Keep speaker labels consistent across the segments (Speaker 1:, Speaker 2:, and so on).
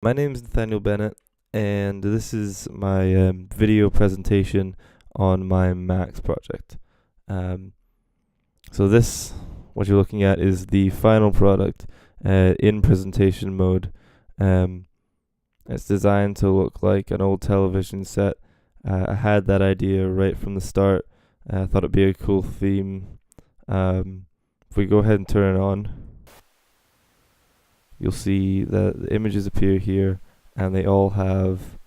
Speaker 1: My name is Nathaniel Bennett, and this is my video presentation on my Max project. Um, what you're looking at, is the final product in presentation mode. Um, it's designed to look like an old television set. I had that idea right from the start. I thought it'd be a cool theme. If we go ahead and turn it on, you'll see that the images appear here, and they all have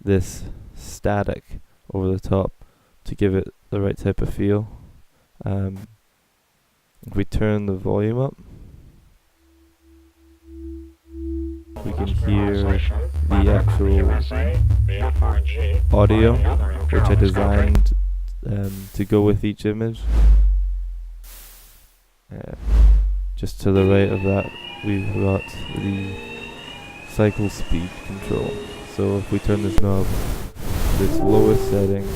Speaker 1: this static over the top to give it the right type of feel. If we turn the volume up, we can hear the actual audio, which I designed to go with each image. Just to the right of that, we've got the cycle speed control. So if we turn this knob to its lowest setting,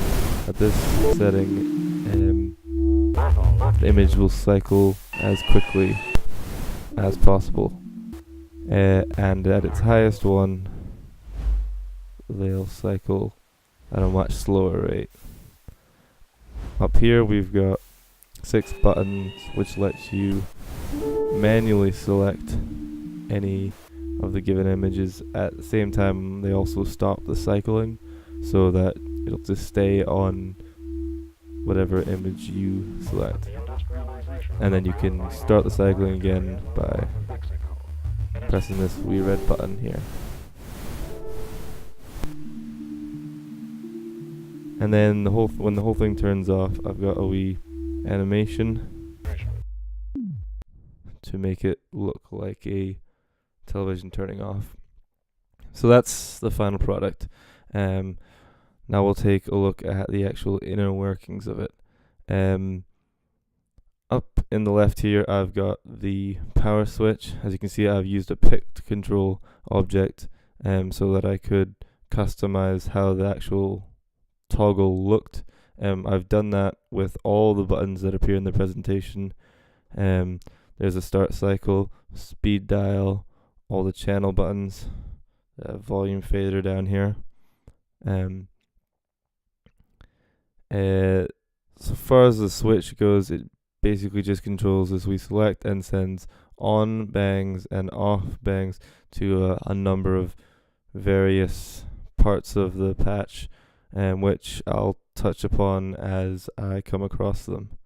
Speaker 1: at this setting, the image will cycle as quickly as possible. And at its highest one, they'll cycle at a much slower rate. Up here we've got 6 buttons which lets you manually select any of the given images. At the same time, they also stop the cycling so that it'll just stay on whatever image you select, and then you can start the cycling again by pressing this wee red button here. And then when the whole thing turns off, I've got a wee animation to make it look like a television turning off. So that's the final product. Now we'll take a look at the actual inner workings of it. Up in the left here, I've got the power switch. As you can see, I've used a pick to control object so that I could customize how the actual toggle looked. I've done that with all the buttons that appear in the presentation. There's a start cycle, speed dial, all the channel buttons, volume fader down here. So far as the switch goes, it basically just controls as we select and sends on bangs and off bangs to a number of various parts of the patch, which I'll touch upon as I come across them.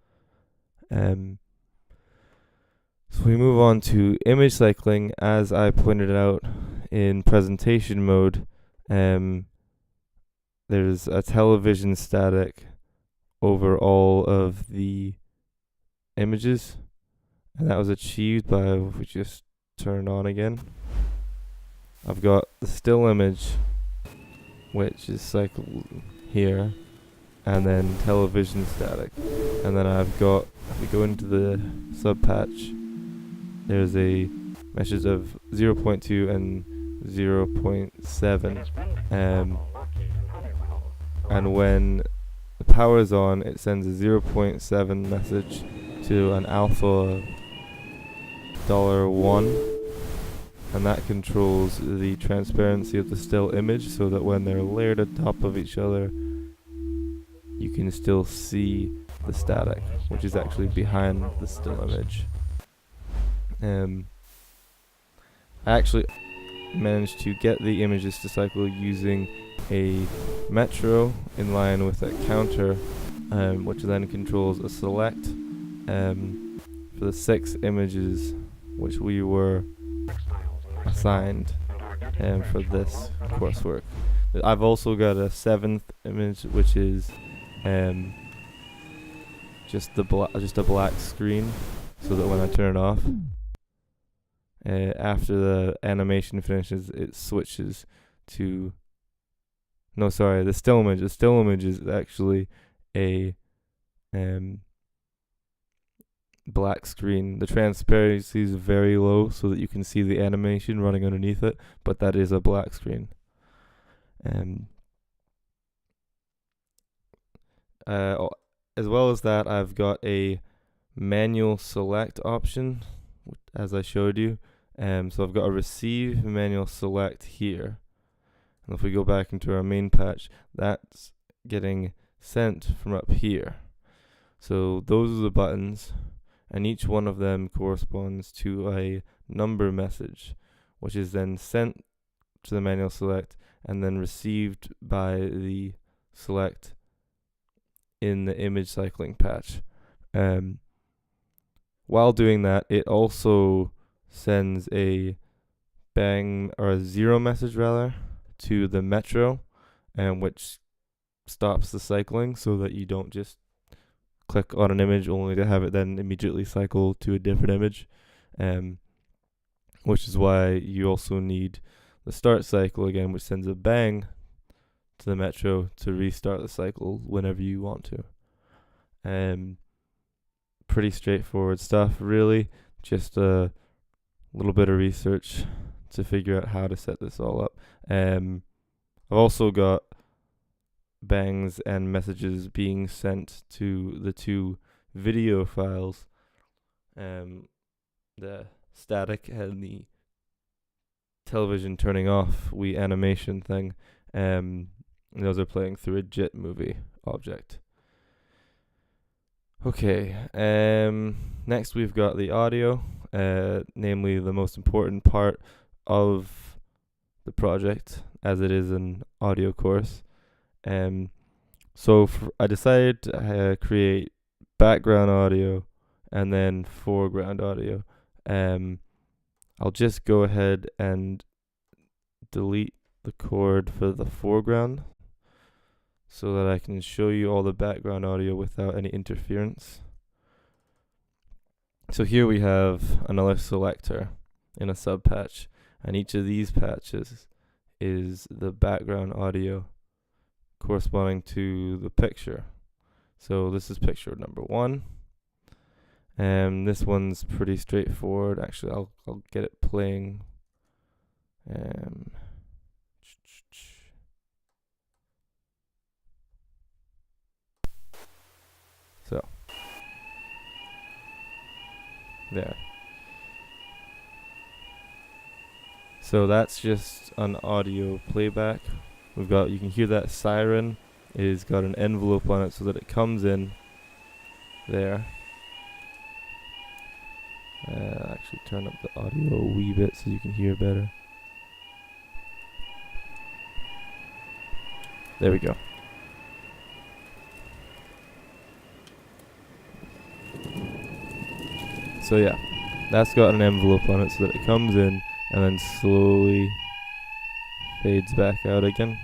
Speaker 1: So we move on to image cycling. As I pointed out in presentation mode, there's a television static over all of the images, and that was achieved by, if we just turn it on again, I've got the still image, which is cycled here, and then television static. And then I've got, if we go into the sub patch, there's a meshes of 0.2 and 0.7, and when the power is on, it sends a 0.7 message to an alpha $1, and that controls the transparency of the still image, so that when they're layered on top of each other, you can still see the static, which is actually behind the still image. I actually managed to get the images to cycle using a metro in line with a counter, which then controls a select for the 6 images which we were assigned for this coursework. I've also got a 7th image, which is just a black screen, so that when I turn it off, after the animation finishes, it switches to the still image. The still image is actually a black screen. The transparency is very low so that you can see the animation running underneath it, but that is a black screen. As well as that, I've got a manual select option, as I showed you, So I've got a receive manual select here. And if we go back into our main patch, that's getting sent from up here. So those are the buttons, and each one of them corresponds to a number message, which is then sent to the manual select and then received by the select in the image cycling patch. While doing that, it also sends a bang or a zero message rather to the metro, which stops the cycling so that you don't just click on an image only to have it then immediately cycle to a different image, which is why you also need the start cycle again, which sends a bang to the metro to restart the cycle whenever you want to. Pretty straightforward stuff, really. Just a little bit of research to figure out how to set this all up. I've also got bangs and messages being sent to the two video files, the static and the television turning off animation thing. Those are playing through a JIT movie object. Okay, next we've got the audio, namely the most important part of the project, as it is an audio course. So I decided to create background audio and then foreground audio. I'll just go ahead and delete the chord for the foreground so that I can show you all the background audio without any interference. So here we have another selector in a subpatch, and each of these patches is the background audio corresponding to the picture. So this is picture number 1. This one's pretty straightforward. Actually, I'll get it playing. So there. So that's just an audio playback. You can hear that siren is got an envelope on it so that it comes in there. Actually turn up the audio a wee bit so you can hear better. There we go. So yeah, that's got an envelope on it so that it comes in and then slowly fades back out again.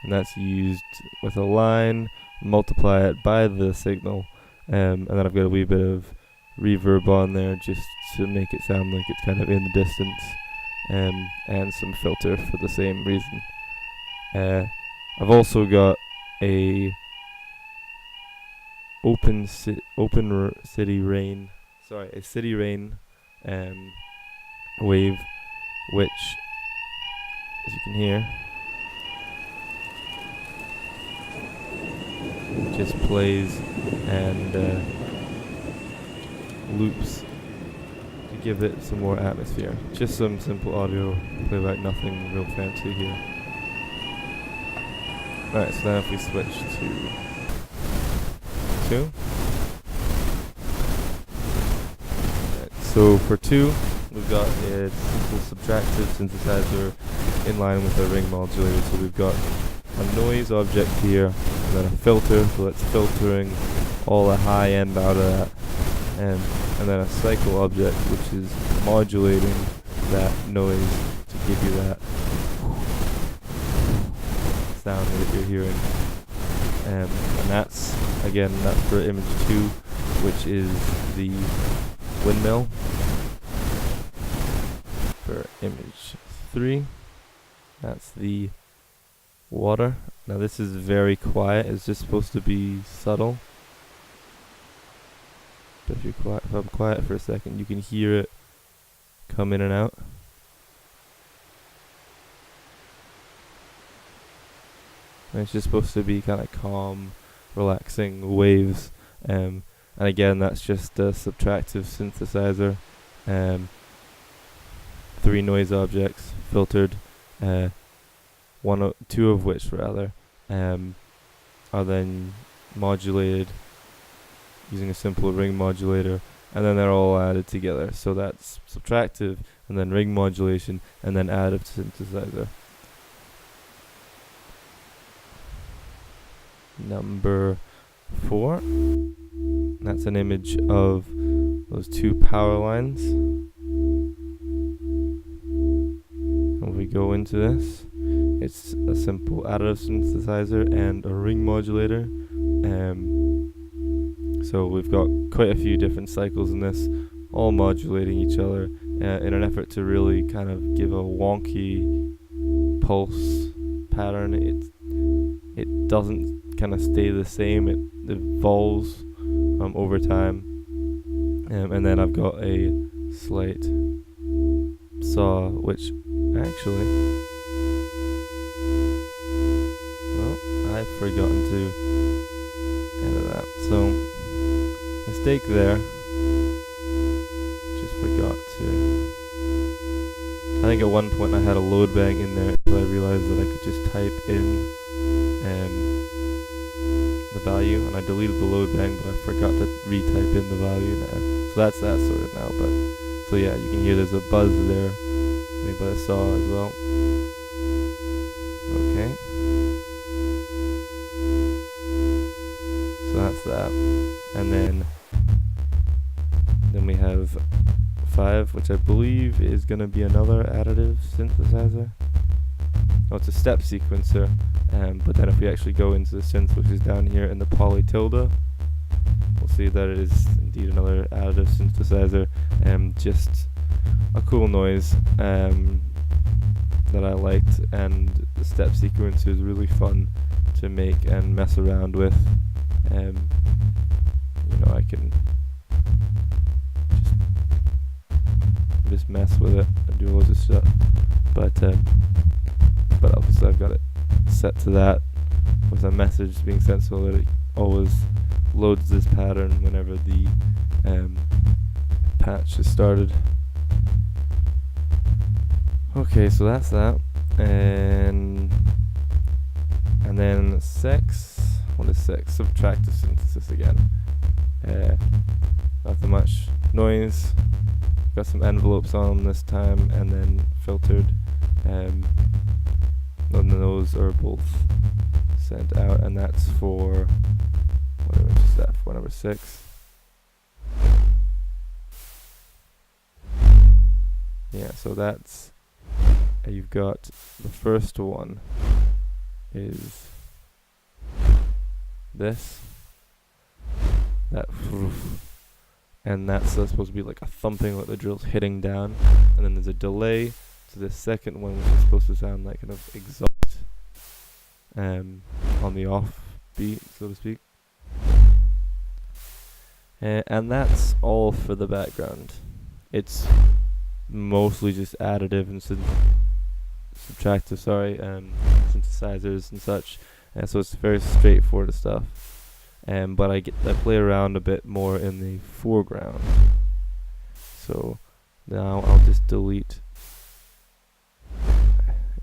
Speaker 1: And that's used with a line, multiply it by the signal, and then I've got a wee bit of reverb on there just to make it sound like it's kind of in the distance, and some filter for the same reason. I've also got a city rain wave, which, as you can hear, just plays and loops to give it some more atmosphere. Just some simple audio playback, nothing real fancy here. Alright, so then if we switch to 2. So for 2, we've got a simple subtractive synthesizer in line with a ring modulator. So we've got a noise object here, and then a filter, so that's filtering all the high end out of that, and then a cycle object, which is modulating that noise to give you that sound that you're hearing. And that's for image 2, which is the windmill. For image 3, that's the water. Now this is very quiet. It's just supposed to be subtle. But if I'm quiet for a second, you can hear it come in and out. And it's just supposed to be kind of calm, relaxing waves. And again, that's just a subtractive synthesizer. 3 noise objects filtered, two of which rather are then modulated using a simple ring modulator, and then they're all added together. So that's subtractive, and then ring modulation, and then additive synthesizer. Number 4, that's an image of those 2 power lines. When we go into this, it's a simple additive synthesizer and a ring modulator. So we've got quite a few different cycles in this, all modulating each other in an effort to really kind of give a wonky pulse pattern. It doesn't kind of stay the same, it evolves over time. And then I've got a slight saw, which actually, well, I've forgotten to edit that. So, mistake there. Just forgot to. I think at one point I had a load bang in there, so I realized that I could just type in the value, and I deleted the load bang, but I forgot to retype in the value there. So that's that sorted now. But so yeah, you can hear there's a buzz there, made by the saw as well. Okay. So that's that, and then we have 5, which I believe is going to be another additive synthesizer. Oh, it's a step sequencer, but then if we actually go into the synth, which is down here in the poly tilde, we'll see that it is indeed another additive synthesizer. Just a cool noise that I liked, and the step sequencer is really fun to make and mess around with. You know, I can just mess with it and do loads of stuff, but obviously I've got it set to that with a message being sent so that it always loads this pattern whenever the patch is started. Okay, so that's that, and then 6. What is 6? Subtractive synthesis again. Nothing much noise. Got some envelopes on this time, and then filtered. And those are both sent out, and that's for whatever is that for number 6. Yeah, so that's you've got the first one is this, that, and that's supposed to be like a thumping, like the drill's hitting down, and then there's a delay to the second one, which is supposed to sound like kind of exhaust on the off beat, so to speak. And that's all for the background. It's mostly just additive and subtractive, synthesizers and such. So it's very straightforward stuff. But I play around a bit more in the foreground. So now I'll just delete,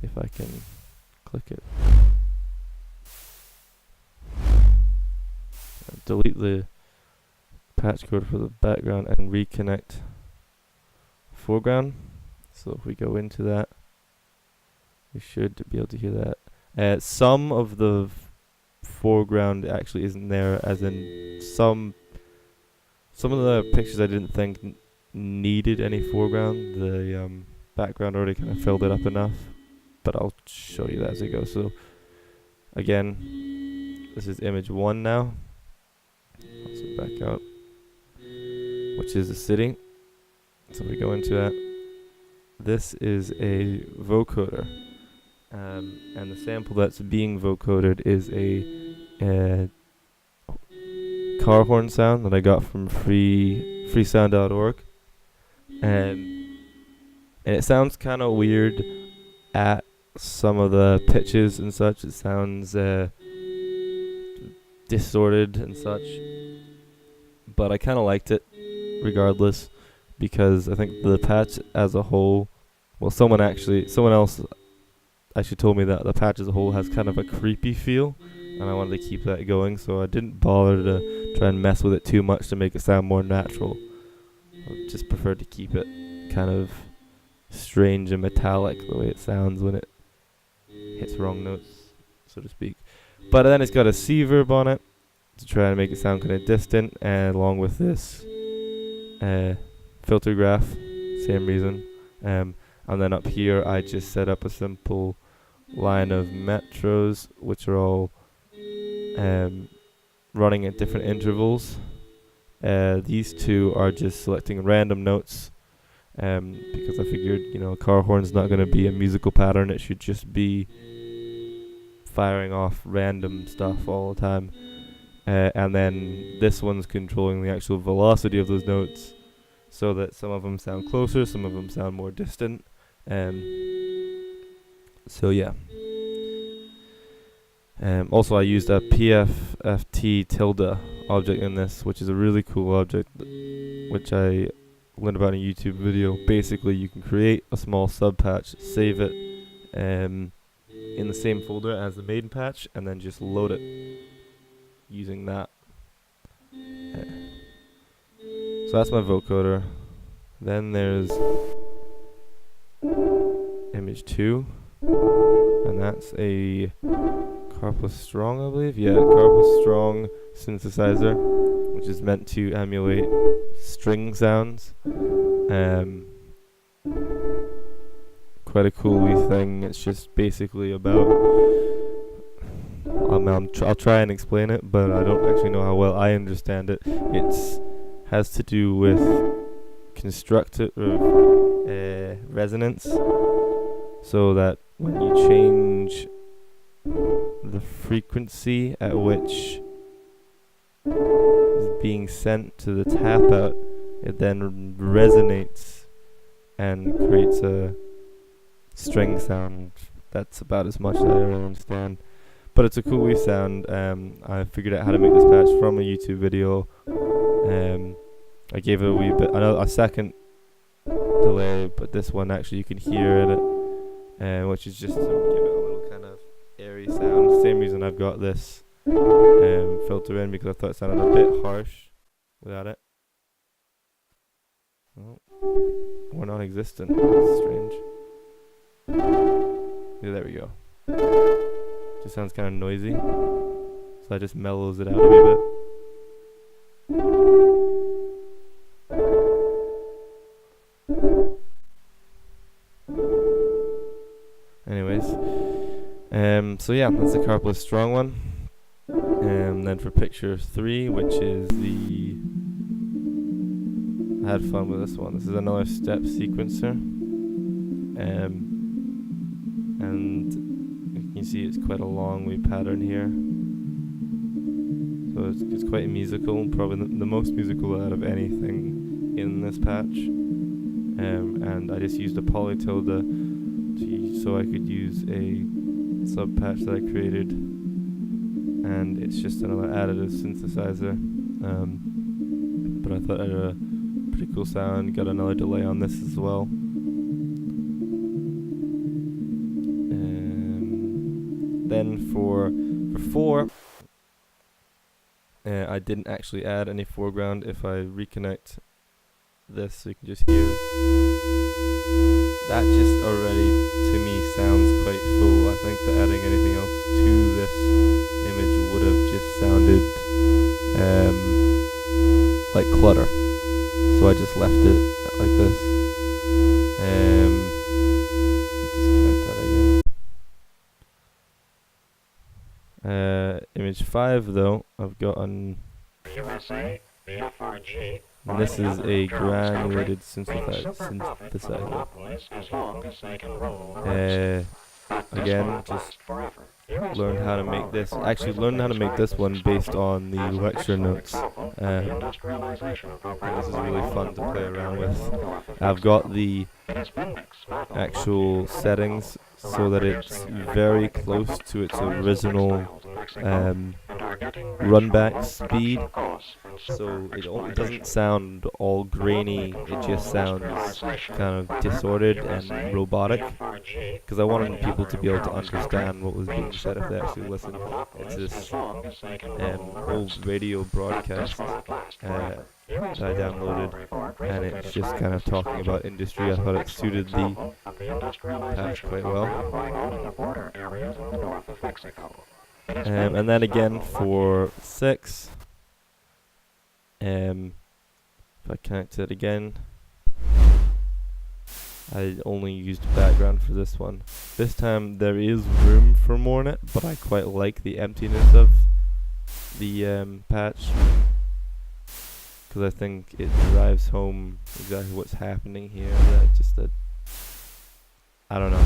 Speaker 1: if I can click it. Delete the patch code for the background and reconnect foreground. So if we go into that, we should be able to hear that. Some of the foreground actually isn't there, as in some of the pictures I didn't think needed any foreground. The background already kind of filled it up enough, but I'll show you that as I go. So again, this is image 1 now. I'll zoom back out, which is the city. So we go into that. This is a vocoder. And the sample that's being vocoded is a car horn sound that I got from freesound.org. And it sounds kind of weird at some of the pitches and such. It sounds distorted and such. But I kind of liked it regardless, because I think the patch as a whole well, someone else actually told me that the patch as a whole has kind of a creepy feel, and I wanted to keep that going, so I didn't bother to try and mess with it too much to make it sound more natural. I just preferred to keep it kind of strange and metallic the way it sounds when it hits wrong notes, so to speak. But then it's got a C verb on it to try and make it sound kind of distant, and along with this filter graph, same reason. And then up here I just set up a simple line of metros, which are all running at different intervals. These two are just selecting random notes, because I figured, a car horn's not going to be a musical pattern. It should just be firing off random stuff all the time. And then this one's controlling the actual velocity of those notes, so that some of them sound closer, some of them sound more distant. So yeah. Also, I used a PFFT tilde object in this, which is a really cool object, which I learned about in a YouTube video. Basically, you can create a small sub patch, save it in the same folder as the main patch, and then just load it using that. So that's my vocoder. Then there's image 2, and that's a Carplus Strong, I believe. Yeah, Carplus Strong synthesizer, which is meant to emulate string sounds. Quite a cool wee thing. It's just basically about I'll try and explain it, but I don't actually know how well I understand it. It has to do with constructive resonance, so that when you change the frequency at which is being sent to the tap out, it then resonates and creates a string sound. That's about as much as I understand. But it's a cool wee sound. I figured out how to make this patch from a YouTube video. I gave it a wee bit, a second delay, but this one actually you can hear it, which is just to give it a little kind of airy sound. Same reason I've got this filter in, because I thought it sounded a bit harsh without it. Oh, or non-existent. That's strange. Yeah, there we go. Just sounds kind of noisy, so I just mellows it out a wee bit. Anyways, so yeah, that's the Carplus Strong one. And then for picture 3, which is I had fun with this one. This is another step sequencer, and you can see it's quite a long wee pattern here. So it's quite musical, probably the most musical out of anything in this patch. And I just used a poly tilde so I could use a sub patch that I created, and it's just another additive synthesizer. But I thought I had a pretty cool sound. Got another delay on this as well. Then for 4, I didn't actually add any foreground. If I reconnect this, so you can just hear, that just already to me sounds quite full. I think that adding anything else to this image would have just sounded like clutter, so I just left it like this. Disconnect that again. Image 5 though, I've got on
Speaker 2: USA, the FRG,
Speaker 1: and this is a granulated synthesizer. Again, just learned how to make this. Actually, learned how to make this one based on the lecture notes. And this is really fun to play around with. I've got the actual settings so that it's very close to its original run back speed, so it doesn't sound all grainy, it just sounds kind of distorted and robotic, because I wanted people to be able to understand what was being said if they actually listened. It's this old radio broadcast that I downloaded, and it's just kind of talking about industry. I thought it suited the patch quite well. And then again for 6, if I connect it again, I only used background for this one. This time there is room for more in it, but I quite like the emptiness of the patch, because I think it drives home exactly what's happening here. That I don't know.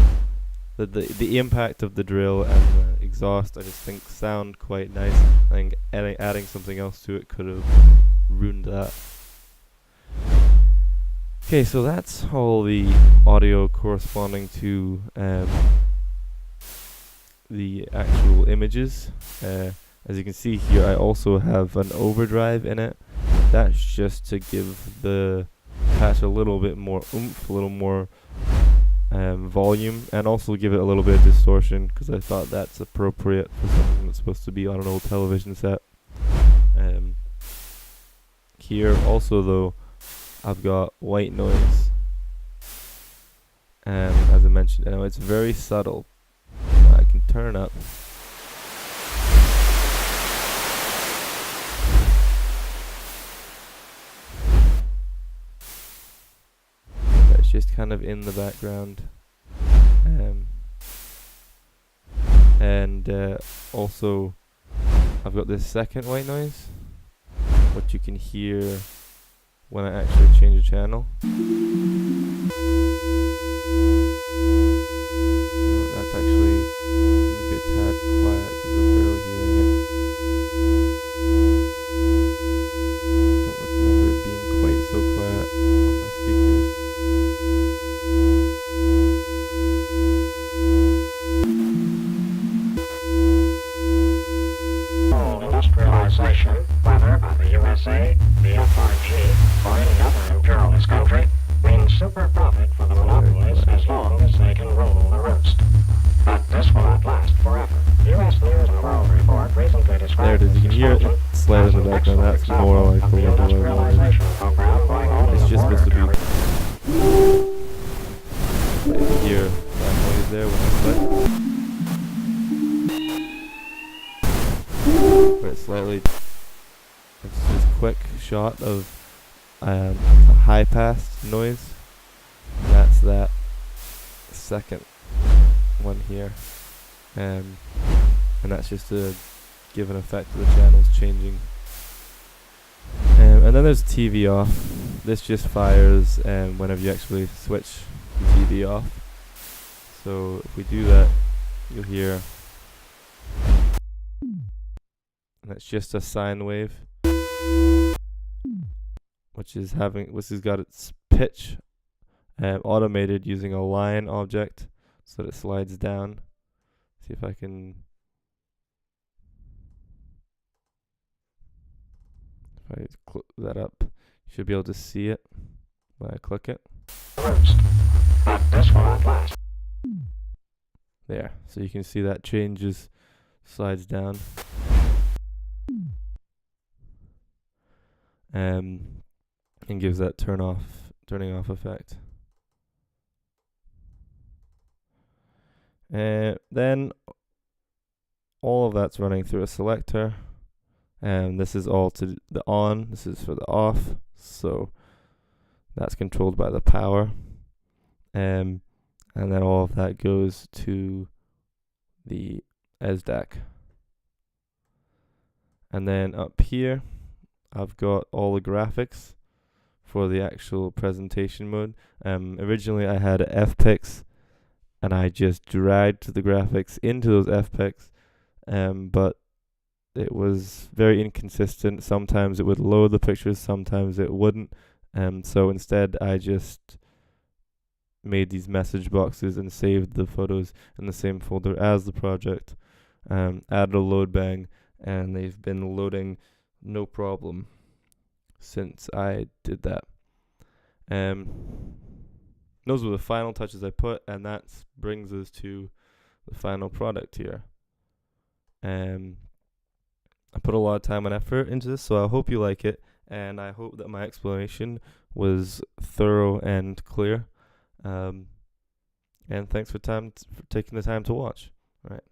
Speaker 1: The impact of the drill and the exhaust, I just think sound quite nice. I think adding something else to it could have ruined that. Okay, so that's all the audio corresponding to the actual images. As you can see here, I also have an overdrive in it. That's just to give the patch a little bit more oomph, a little more volume, and also give it a little bit of distortion, because I thought that's appropriate for something that's supposed to be on an old television set. Here also though, I've got white noise, as I mentioned. I know it's very subtle. I can turn up. It's just kind of in the background. And also I've got this second white noise, what you can hear when I actually change the channel. That's actually maybe a tad quiet because I'm barely hearing it. Don't remember it being quite so quiet on my speakers.
Speaker 2: Industrialization, whether by the USA, the FRG, or any other imperialist country, means super profit for the monopolies as long as they can rule the roost. But this will not last forever. U.S. News and World Report recently described
Speaker 1: there it is, you can hear it slide in the background. That's more like the level I wanted. It's just supposed to be. You can hear that noise there when I click. Where it's slightly, it's this quick shot of a high pass noise. That's that second one here, and that's just to give an effect to the channels changing. And then there's TV off. This just fires whenever you actually switch the TV off. So if we do that, you'll hear. That's just a sine wave, which has got its pitch automated using a line object, so that it slides down. See if I can. If I close that up, you should be able to see it when I click it. There, so you can see that changes, slides down. And gives that turning off effect. Then all of that's running through a selector, and this is all to the on, this is for the off, so that's controlled by the power, and then all of that goes to the SDAC. And then up here I've got all the graphics for the actual presentation mode. Originally I had FPICs, and I just dragged the graphics into those FPICs, but it was very inconsistent. Sometimes it would load the pictures, sometimes it wouldn't. So instead I just made these message boxes and saved the photos in the same folder as the project. Added a load bang, and they've been loading no problem since I did that. Those were the final touches I put, and that brings us to the final product here. I put a lot of time and effort into this, so I hope you like it, and I hope that my explanation was thorough and clear. And thanks for taking the time to watch. All right.